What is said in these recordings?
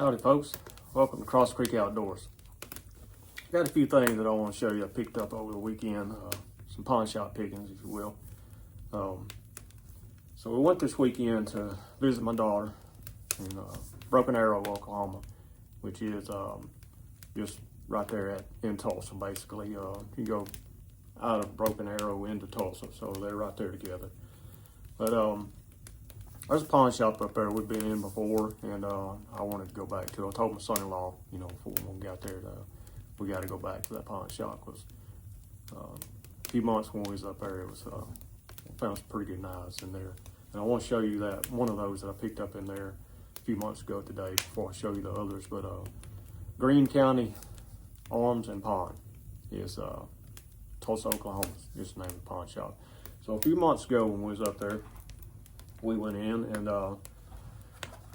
Howdy folks, welcome to Cross Creek Outdoors. Got a few things that I want to show you I picked up over the weekend, some pawn shop pickings if you will. So we went this weekend to visit my daughter in Broken Arrow, Oklahoma, which is just right there in Tulsa basically. You go out of Broken Arrow into Tulsa, so they're right there together. But there's a pawn shop up there we've been in before, and I wanted to go back to. I told my son-in-law, before we got there, we got to go back to that pawn shop. Because a few months when we was up there, it was found some pretty good knives in there. And I want to show you that one of those that I picked up in there a few months ago today before I show you the others. But Greene County Arms and Pawn is Tulsa, Oklahoma. Just the name of the pawn shop. So a few months ago when we was up there, we went in and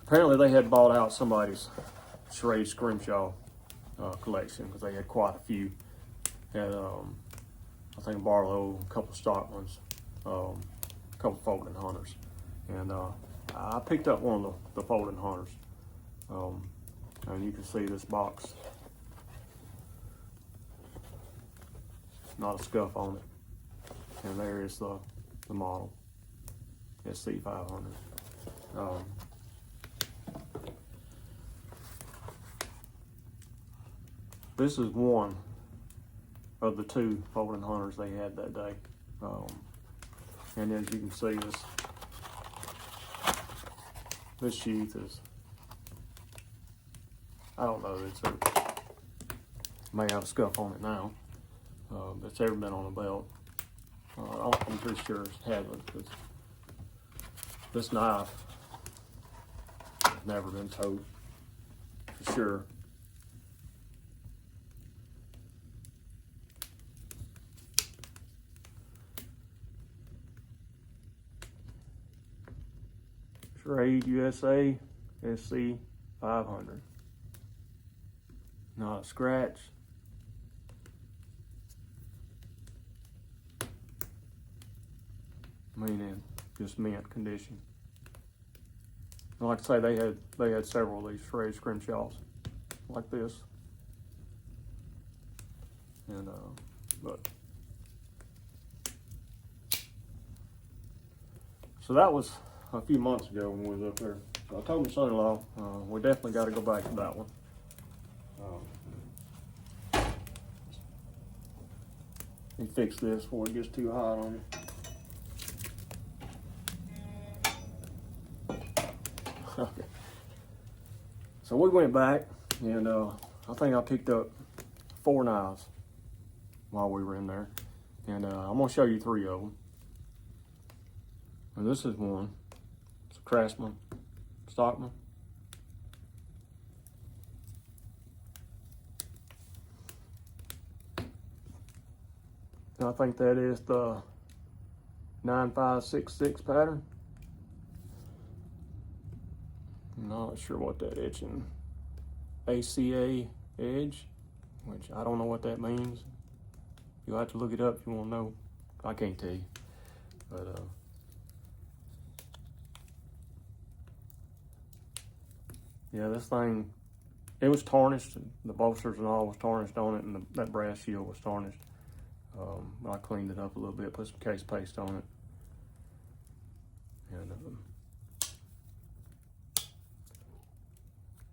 apparently they had bought out somebody's Schrade Scrimshaw collection because they had quite a few. Had I think Barlow, a couple of Stockmans, a couple of Folding Hunters, and I picked up one of the Folding Hunters, and you can see this box, not a scuff on it, and there is the model. SC500. This is one of the two Folding Hunters they had that day. And as you can see, this sheath is, I don't know, may have a scuff on it now, but it's ever been on a belt. I'm pretty sure it hasn't. This knife has never been towed, for sure. Schrade USA SC500. Not a scratch. In just mint condition. And like I say, they had several of these Schrade Scrimshaws like this, and but so that was a few months ago when we was up there. So I told my son-in-law we definitely got to go back to that one. He fixed this before it gets too hot on you. Okay. So we went back, and I think I picked up 4 knives while we were in there, and I'm gonna show you 3 of them. And this is one. It's a Craftsman, Stockman. And I think that is the 9566 pattern. I'm not sure what that etching ACA edge, which I don't know what that means. You'll have to look it up if you want to know. I can't tell you. But yeah, this thing, it was tarnished. The bolsters and all was tarnished on it, and that brass shield was tarnished. But I cleaned it up a little bit, put some case paste on it, and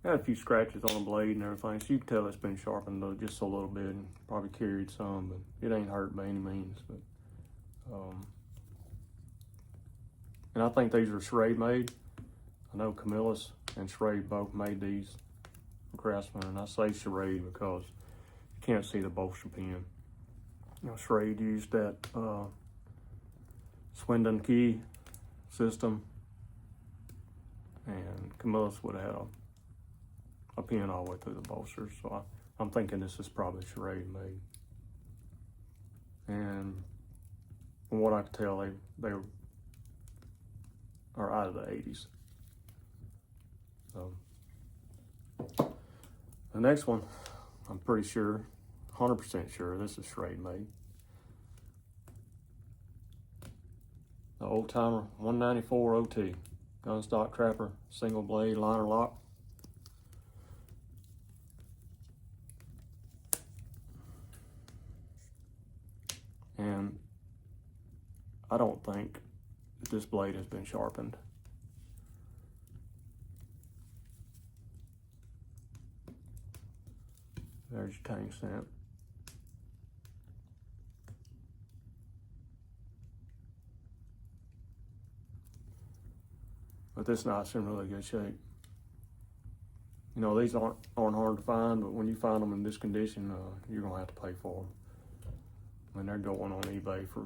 had a few scratches on the blade and everything, so you can tell it's been sharpened just a little bit and probably carried some, but it ain't hurt by any means. But and I think these are Schrade made. I know Camillus and Schrade both made these for Craftsman, and I say Schrade because you can't see the bolster pin. Schrade used that Swindon key system, and Camillus would have had a pin all the way through the bolsters, so I'm thinking this is probably Schrade made. And from what I can tell, they are out of the 80s. So the next one, I'm pretty sure, 100% sure, this is Schrade made. The Old Timer 194 OT, gun stock trapper, single blade liner lock. and I don't think that this blade has been sharpened. There's your tang stamp. But this knife's in really good shape. You know, these aren't hard to find, but when you find them in this condition, you're gonna have to pay for them. I mean, they're going on eBay for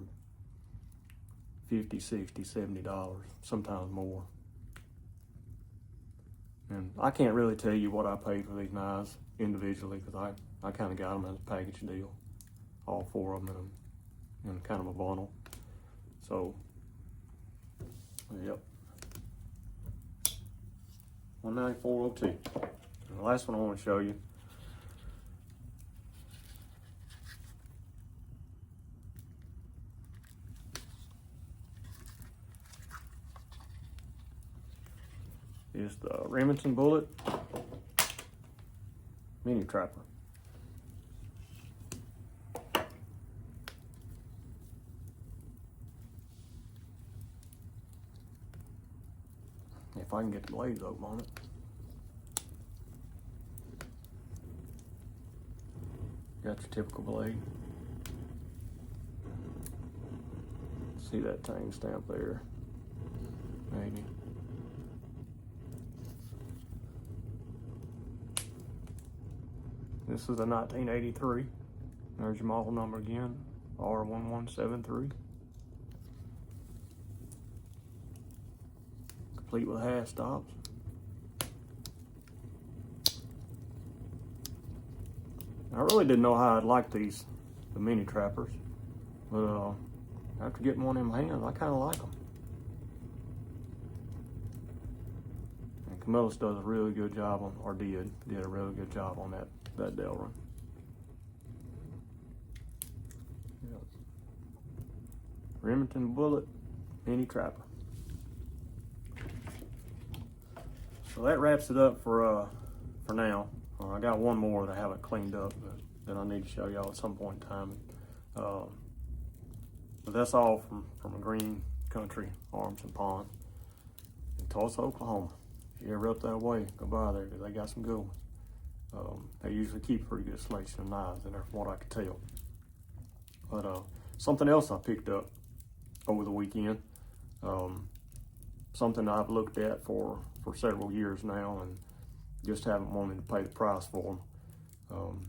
$50, $60, $70, sometimes more. And I can't really tell you what I paid for these knives individually, because I kind of got them as a package deal, all 4 of them in kind of a bundle. So, yep. 194.02. The last one I want to show you is the Remington Bullet Mini Trapper. If I can get the blades open on it. Got your typical blade. See that tang stamp there? Maybe. This is a 1983. There's your model number again, R1173. Complete with half stops. I really didn't know how I'd like the mini trappers, but after getting one in my hands, I kind of like them. And Camillus does a really good job on, or did a really good job on that Delrin. Yep. Remington Bullet Mini Trapper. So that wraps it up for now. I got one more that I haven't cleaned up that I need to show y'all at some point in time. But that's all from a Green Country Arms and Pawn in Tulsa, Oklahoma. If you're ever up that way, go by there because they got some good ones. They usually keep a pretty good selection of knives in there from what I could tell. But something else I picked up over the weekend, something I've looked at for several years now and just haven't wanted to pay the price for them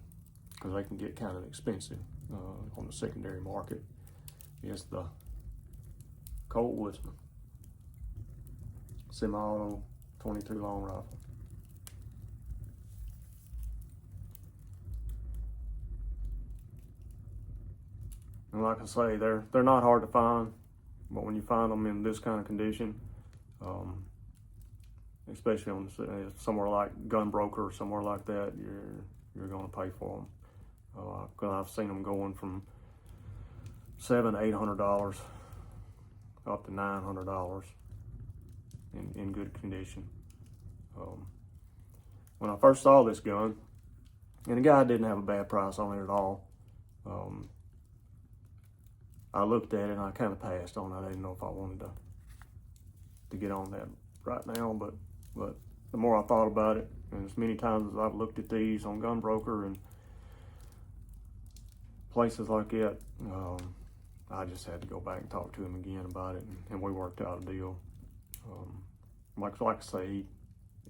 because they can get kind of expensive on the secondary market. Is the Colt Woodsman semi-auto 22 long rifle. And like I say, they're not hard to find, but when you find them in this kind of condition, especially on somewhere like Gunbroker or somewhere like that, you're going to pay for them. Because I've seen them going from $700 to $800 up to $900 in good condition. When I first saw this gun, and the guy didn't have a bad price on it at all, I looked at it and I kind of passed on it. I didn't know if I wanted to get on that right now, but the more I thought about it, and as many times as I've looked at these on Gunbroker and places like that, I just had to go back and talk to him again about it, and we worked out a deal. Like I say,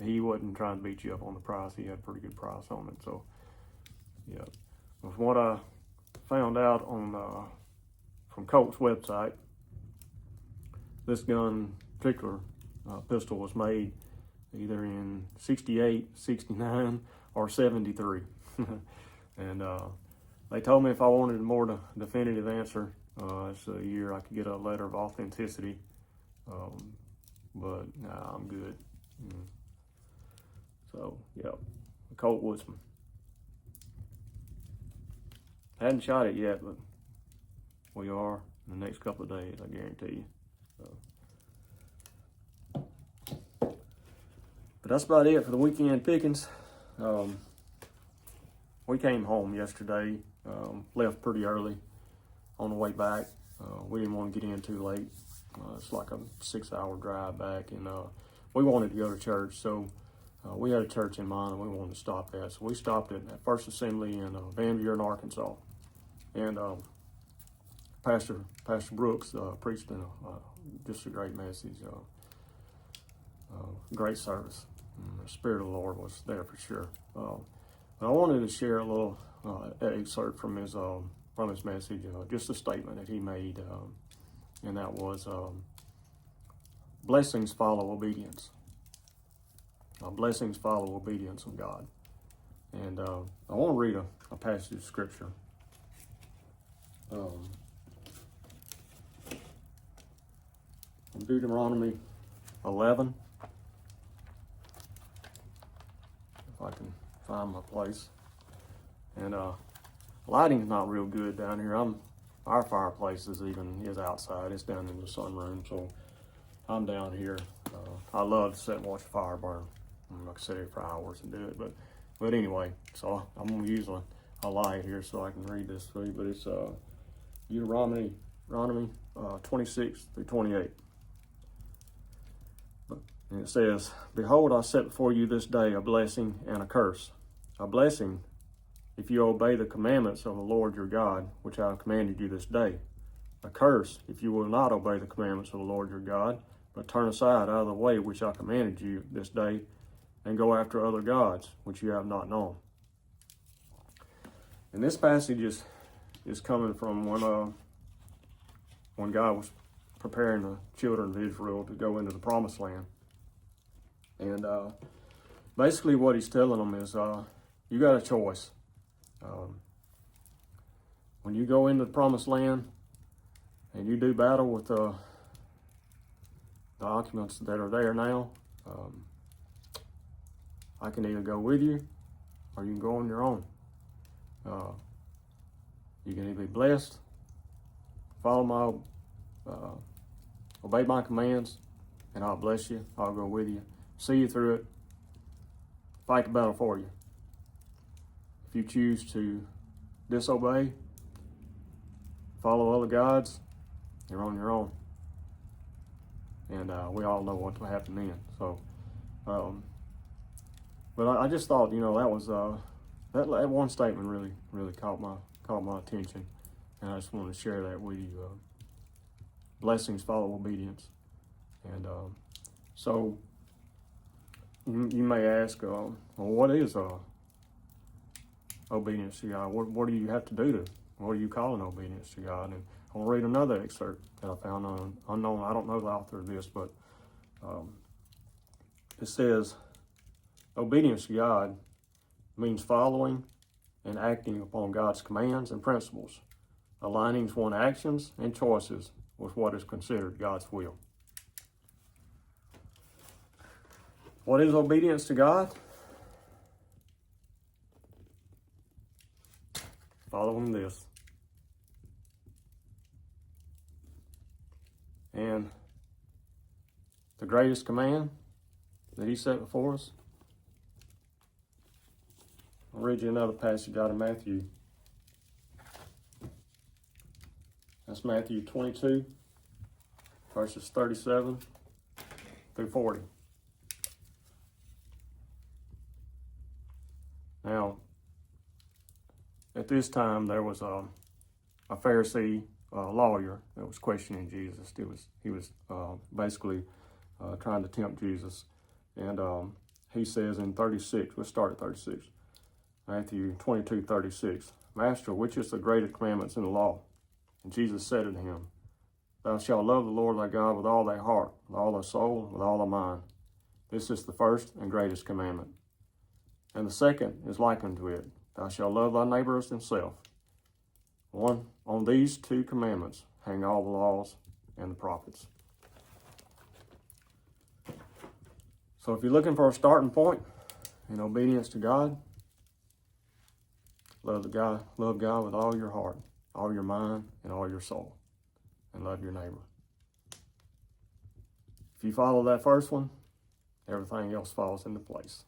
he wasn't trying to beat you up on the price. He had a pretty good price on it. So, yeah. From what I found out on from Colt's website, this gun, particular pistol, was made either in 68, 69, or 73. And they told me if I wanted a more definitive answer, it's a year I could get a letter of authenticity. But nah, I'm good. So, yeah, the Colt Woodsman. Hadn't shot it yet, but we are in the next couple of days, I guarantee you. So. But that's about it for the weekend pickings. We came home yesterday, left pretty early. on the way back. We didn't want to get in too late. It's like a 6-hour drive back, and we wanted to go to church, so we had a church in mind and we wanted to stop at. So we stopped at First Assembly in Van Buren, Arkansas, and Pastor Brooks preached in just a great message, great service. The Spirit of the Lord was there for sure. I wanted to share a little excerpt from his message, just a statement that he made, and that was, blessings follow obedience. Blessings follow obedience of God. And I want to read a passage of scripture. Deuteronomy 11. If I can find my place. And lighting's not real good down here. Our fireplace is outside. It's down in the sunroom, so I'm down here. I love to sit and watch a fire burn. I can sit here for hours and do it, but anyway, so I'm gonna use a light here so I can read this to you. But it's Deuteronomy 26 through 28. And it says, "Behold, I set before you this day a blessing and a curse. A blessing, if you obey the commandments of the Lord your God, which I have commanded you this day. A curse, if you will not obey the commandments of the Lord your God, but turn aside out of the way which I commanded you this day, and go after other gods, which you have not known." And this passage is coming from when God was preparing the children of Israel to go into the promised land. And basically what he's telling them is, you got a choice. When you go into the promised land and you do battle with the occupants that are there now, I can either go with you or you can go on your own. You can either be blessed, follow obey my commands, and I'll bless you. I'll go with you, see you through it, fight the battle for you. If you choose to disobey, follow other gods, you're on your own. And we all know what will happen then. So, but I just thought, that was that one statement really caught my attention, and I just wanted to share that with you. Blessings follow obedience, and so you may ask, well, what is obedience to God? What do you have to do what are you calling obedience to God? And I'll read another excerpt that I found on unknown. I don't know the author of this, but it says, obedience to God means following and acting upon God's commands and principles, aligning one's actions and choices with what is considered God's will. What is obedience to God? Following this. And the greatest command that he set before us, I'll read you another passage out of Matthew. That's Matthew 22, verses 37 through 40. Now, at this time, there was a Pharisee lawyer that was questioning Jesus. He was basically trying to tempt Jesus. And he says in 36, let's start at 36. Matthew 22, 36. "Master, which is the greatest commandments in the law? And Jesus said unto him, Thou shalt love the Lord thy God with all thy heart, with all thy soul, with all thy mind. This is the first and greatest commandment. And the second is like unto it. Thou shalt love thy neighbor as thyself. On these two commandments hang all the laws and the prophets." So if you're looking for a starting point in obedience to God, love God with all your heart, all your mind, and all your soul, and love your neighbor. If you follow that first one, everything else falls into place.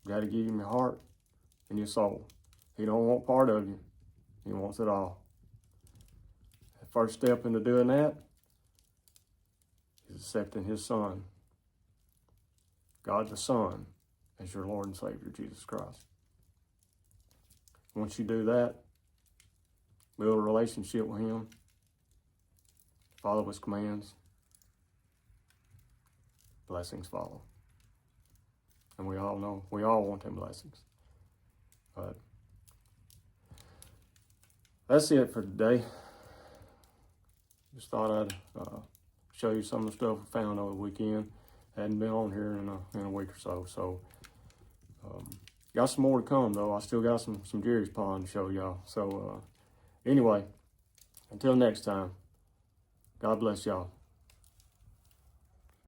You got to give him your heart and your soul. He don't want part of you. He wants it all. first step into doing that is accepting his Son, God the Son, as your Lord and Savior, Jesus Christ. Once you do that, build a relationship with him, follow his commands, blessings follow. And we all know, we all want them blessings. But that's it for today. Just thought I'd show you some of the stuff I found over the weekend. Hadn't been on here in a week or so. So got some more to come though. I still got some Jerry's Pond to show y'all. So anyway, until next time, God bless y'all.